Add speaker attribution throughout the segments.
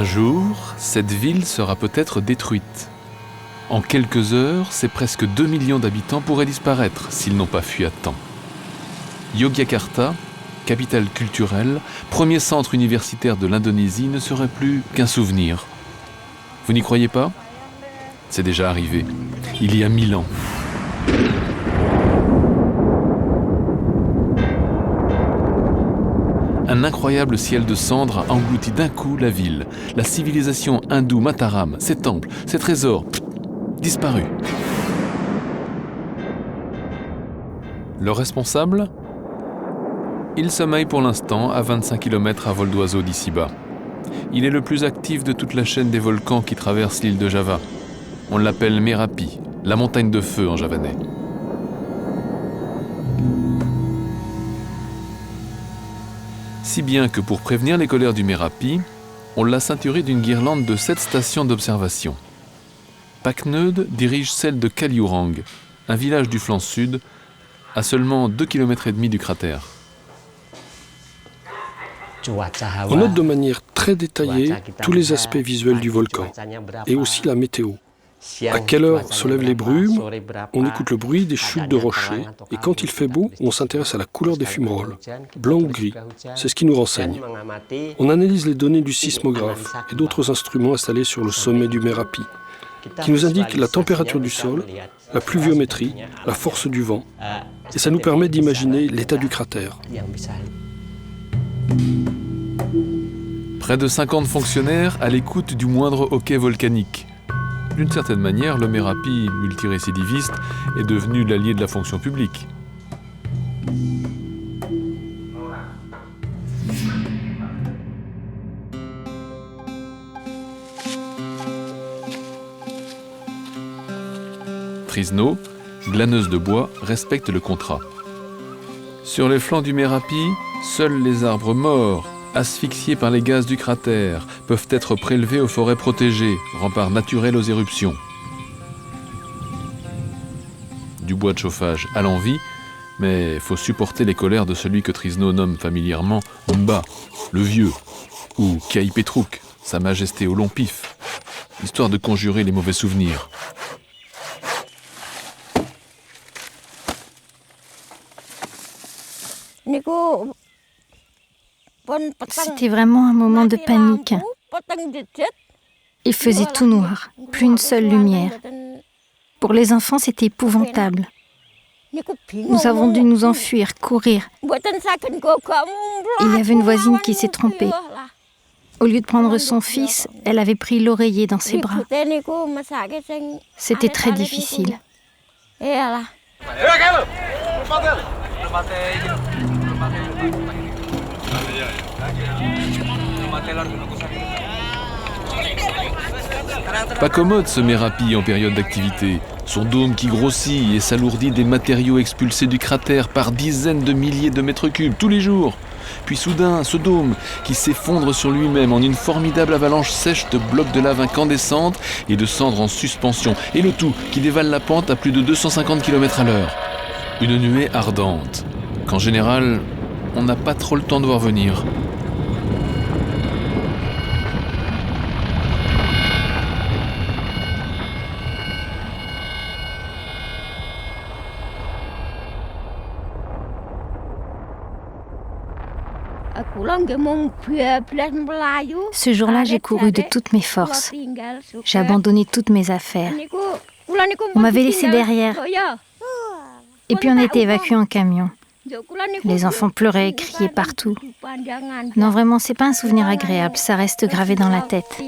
Speaker 1: Un jour, cette ville sera peut-être détruite. En quelques heures, ces presque 2 millions d'habitants pourraient disparaître s'ils n'ont pas fui à temps. Yogyakarta, capitale culturelle, premier centre universitaire de l'Indonésie, ne serait plus qu'un souvenir. Vous n'y croyez pas ? C'est déjà arrivé, il y a 1000 ans. Un incroyable ciel de cendres a englouti d'un coup la ville. La civilisation hindoue Mataram, ses temples, ses trésors, disparus. Le responsable ? Il sommeille pour l'instant à 25 km à vol d'oiseau d'ici-bas. Il est le plus actif de toute la chaîne des volcans qui traverse l'île de Java. On l'appelle Merapi, la montagne de feu en javanais. Si bien que pour prévenir les colères du Merapi, on l'a ceinturé d'une guirlande de 7 stations d'observation. Pakneud dirige celle de Kaliurang, un village du flanc sud, à seulement 2,5 km du cratère.
Speaker 2: On note de manière très détaillée tous les aspects visuels du volcan et aussi la météo. À quelle heure se lèvent les brumes, on écoute le bruit des chutes de rochers et quand il fait beau, on s'intéresse à la couleur des fumerolles, blanc ou gris, c'est ce qui nous renseigne. On analyse les données du sismographe et d'autres instruments installés sur le sommet du Merapi, qui nous indiquent la température du sol, la pluviométrie, la force du vent, et ça nous permet d'imaginer l'état du cratère.
Speaker 1: Près de 50 fonctionnaires à l'écoute du moindre hoquet volcanique. D'une certaine manière, le Merapi multirécidiviste est devenu l'allié de la fonction publique. Trisno, glaneuse de bois, respecte le contrat. Sur les flancs du Merapi, seuls les arbres morts, asphyxiés par les gaz du cratère, peuvent être prélevés aux forêts protégées, remparts naturels aux éruptions. Du bois de chauffage à l'envi, mais faut supporter les colères de celui que Trisno nomme familièrement Mba, le vieux, ou Kai Petrouk, sa majesté au long pif, histoire de conjurer les mauvais souvenirs.
Speaker 3: C'était vraiment un moment de panique. Il faisait tout noir, plus une seule lumière. Pour les enfants, c'était épouvantable. Nous avons dû nous enfuir, courir. Il y avait une voisine qui s'est trompée. Au lieu de prendre son fils, elle avait pris l'oreiller dans ses bras. C'était très difficile.
Speaker 1: Pas commode ce Merapi en période d'activité. Son dôme qui grossit et s'alourdit des matériaux expulsés du cratère par dizaines de milliers de mètres cubes tous les jours. Puis soudain, ce dôme qui s'effondre sur lui-même en une formidable avalanche sèche de blocs de lave incandescente et de cendres en suspension. Et le tout qui dévale la pente à plus de 250 km/h. Une nuée ardente, qu'en général, on n'a pas trop le temps de voir venir.
Speaker 3: Ce jour-là, j'ai couru de toutes mes forces. J'ai abandonné toutes mes affaires. On m'avait laissé derrière. Et puis on a été évacués en camion. Les enfants pleuraient et criaient partout. Non, vraiment, c'est pas un souvenir agréable. Ça reste gravé dans la tête.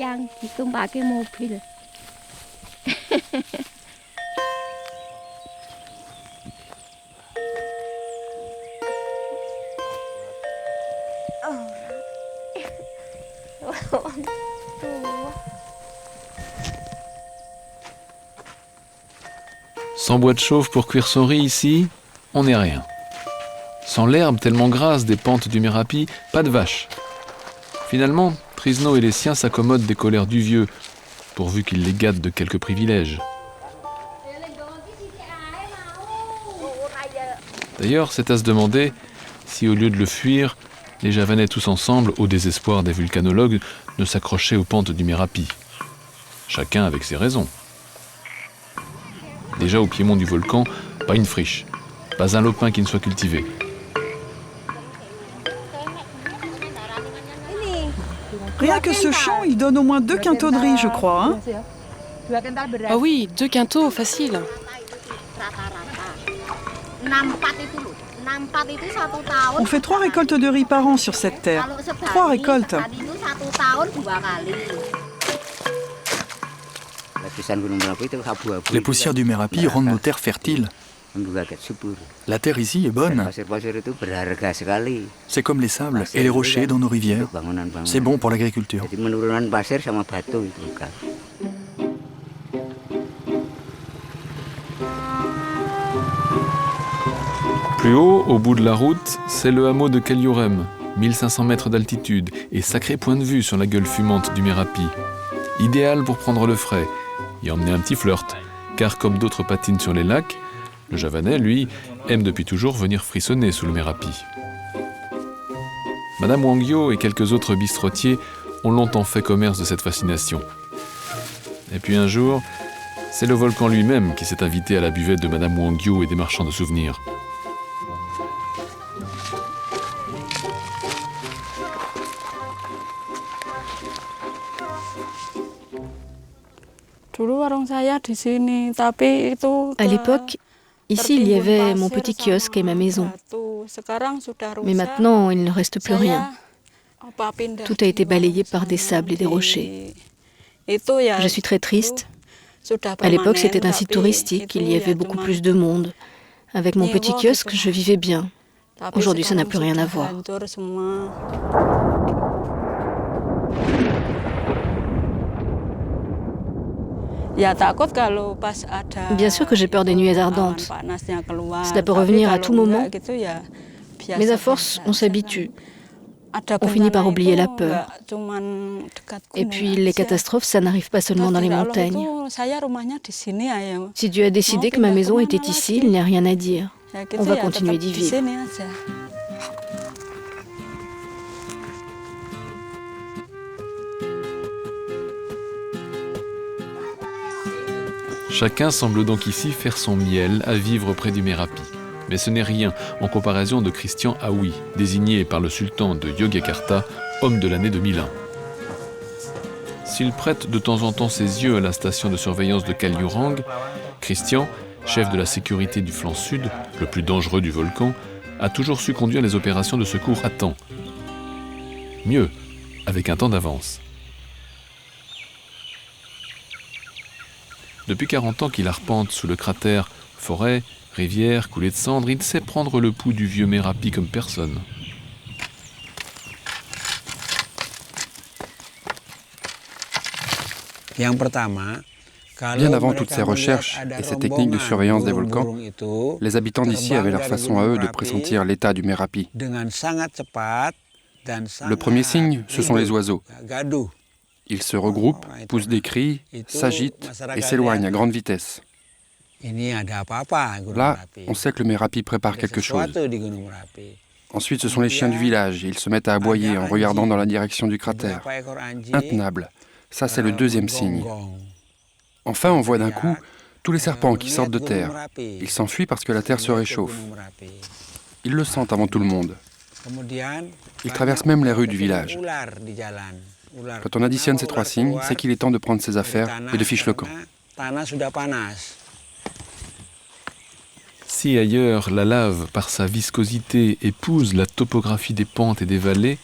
Speaker 1: Sans bois de chauffe pour cuire son riz ici, on n'est rien. Sans l'herbe tellement grasse des pentes du Merapi, pas de vache. Finalement, Trisno et les siens s'accommodent des colères du vieux, pourvu qu'il les gâte de quelques privilèges. D'ailleurs, c'est à se demander si au lieu de le fuir, Les Javanais tous ensemble, au désespoir des vulcanologues, ne s'accrochaient aux pentes du Merapi. Chacun avec ses raisons. Déjà au piémont du volcan, pas une friche, pas un lopin qui ne soit cultivé.
Speaker 4: Rien que ce champ, il donne au moins 2 quintaux de riz, je crois. Hein.
Speaker 5: Ah oui, 2 quintaux, facile.
Speaker 4: On fait 3 récoltes de riz par an sur cette terre. 3 récoltes.
Speaker 6: Les poussières du Merapi rendent nos terres fertiles. La terre ici est bonne. C'est comme les sables et les rochers dans nos rivières. C'est bon pour l'agriculture.
Speaker 1: Plus haut, au bout de la route, c'est le hameau de Kaliurem, 1500 mètres d'altitude et sacré point de vue sur la gueule fumante du Merapi. Idéal pour prendre le frais et emmener un petit flirt, car comme d'autres patinent sur les lacs, le Javanais, lui, aime depuis toujours venir frissonner sous le Merapi. Madame Wangyo et quelques autres bistrotiers ont longtemps fait commerce de cette fascination. Et puis un jour, c'est le volcan lui-même qui s'est invité à la buvette de Madame Wangyo et des marchands de souvenirs.
Speaker 5: À l'époque, ici, il y avait mon petit kiosque et ma maison. Mais maintenant, il ne reste plus rien. Tout a été balayé par des sables et des rochers. Je suis très triste. À l'époque, c'était un site touristique, il y avait beaucoup plus de monde. Avec mon petit kiosque, je vivais bien. Aujourd'hui, ça n'a plus rien à voir. Bien sûr que j'ai peur des nuées ardentes. Cela peut revenir à tout moment. Mais à force, on s'habitue. On finit par oublier la peur. Et puis, les catastrophes, ça n'arrive pas seulement dans les montagnes. Si Dieu a décidé que ma maison était ici, il n'y a rien à dire. On va continuer d'y vivre.
Speaker 1: Chacun semble donc ici faire son miel à vivre près du Merapi. Mais ce n'est rien en comparaison de Christian Aoui, désigné par le sultan de Yogyakarta, homme de l'année 2001. S'il prête de temps en temps ses yeux à la station de surveillance de Kaliurang, Christian, chef de la sécurité du flanc sud, le plus dangereux du volcan, a toujours su conduire les opérations de secours à temps. Mieux, avec un temps d'avance. Depuis 40 ans qu'il arpente sous le cratère forêt, rivière, coulée de cendres, il sait prendre le pouls du vieux Merapi comme personne.
Speaker 7: Bien avant toutes ces recherches et ces techniques de surveillance des volcans, les habitants d'ici avaient leur façon à eux de pressentir l'état du Merapi. Le premier signe, ce sont les oiseaux. Ils se regroupent, poussent des cris, s'agitent et s'éloignent à grande vitesse. Là, on sait que le Merapi prépare quelque chose. Ensuite, ce sont les chiens du village et ils se mettent à aboyer en regardant dans la direction du cratère. Intenable. Ça, c'est le deuxième signe. Enfin, on voit d'un coup tous les serpents qui sortent de terre. Ils s'enfuient parce que la terre se réchauffe. Ils le sentent avant tout le monde. Ils traversent même les rues du village. Quand on additionne ces 3 signes, c'est qu'il est temps de prendre ses affaires et de ficher le camp.
Speaker 1: Si ailleurs la lave, par sa viscosité, épouse la topographie des pentes et des vallées,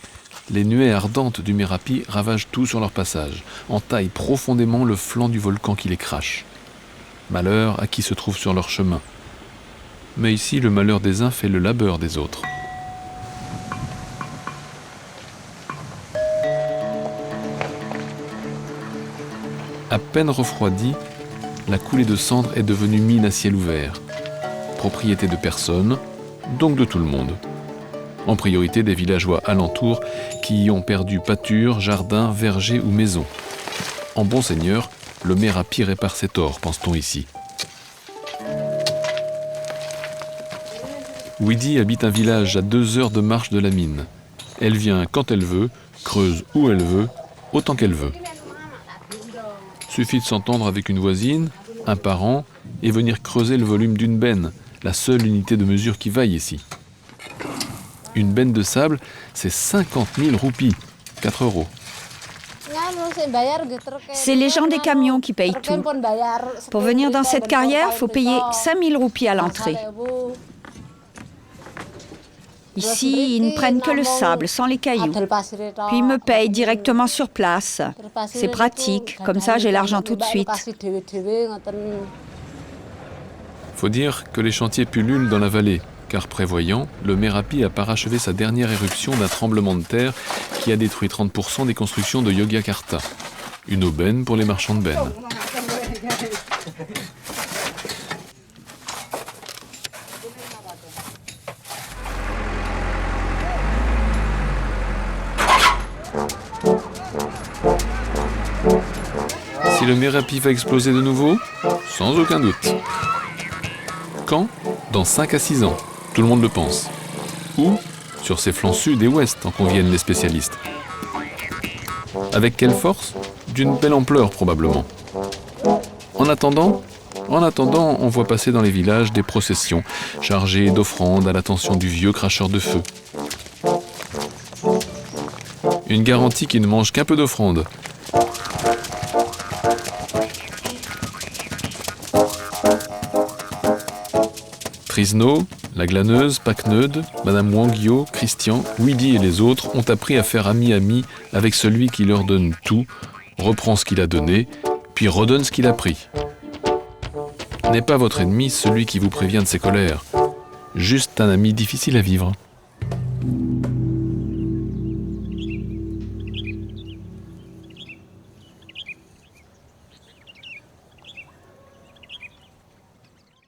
Speaker 1: les nuées ardentes du Merapi ravagent tout sur leur passage, entaillent profondément le flanc du volcan qui les crache. Malheur à qui se trouve sur leur chemin. Mais ici, le malheur des uns fait le labeur des autres. À peine refroidie, la coulée de cendres est devenue mine à ciel ouvert. Propriété de personne, donc de tout le monde. En priorité des villageois alentours qui y ont perdu pâture, jardin, verger ou maison. En bon seigneur, le Merapi répare ses torts, pense-t-on ici. Widi habite un village à 2 heures de marche de la mine. Elle vient quand elle veut, creuse où elle veut, autant qu'elle veut. Suffit de s'entendre avec une voisine, un parent, et venir creuser le volume d'une benne, la seule unité de mesure qui vaille ici. Une benne de sable, c'est 50 000 roupies, 4 €.
Speaker 8: C'est les gens des camions qui payent tout. Pour venir dans cette carrière, il faut payer 5 000 roupies à l'entrée. Ici, ils ne prennent que le sable, sans les cailloux. Puis ils me payent directement sur place. C'est pratique, comme ça j'ai l'argent tout de suite.
Speaker 1: Faut dire que les chantiers pullulent dans la vallée, car prévoyant, le Merapi a parachevé sa dernière éruption d'un tremblement de terre qui a détruit 30% des constructions de Yogyakarta. Une aubaine pour les marchands de bennes. Si le Merapi va exploser de nouveau, sans aucun doute. Quand ? Dans 5 à 6 ans, tout le monde le pense. Ou sur ses flancs sud et ouest, en conviennent les spécialistes. Avec quelle force ? D'une belle ampleur probablement. En attendant, on voit passer dans les villages des processions chargées d'offrandes à l'attention du vieux cracheur de feu. Une garantie qui ne mange qu'un peu d'offrandes. Trisno, la glaneuse, Pacneud, Madame Wangyo, Christian, Weedy et les autres ont appris à faire ami-ami avec celui qui leur donne tout, reprend ce qu'il a donné, puis redonne ce qu'il a pris. N'est pas votre ennemi celui qui vous prévient de ses colères, juste un ami difficile à vivre.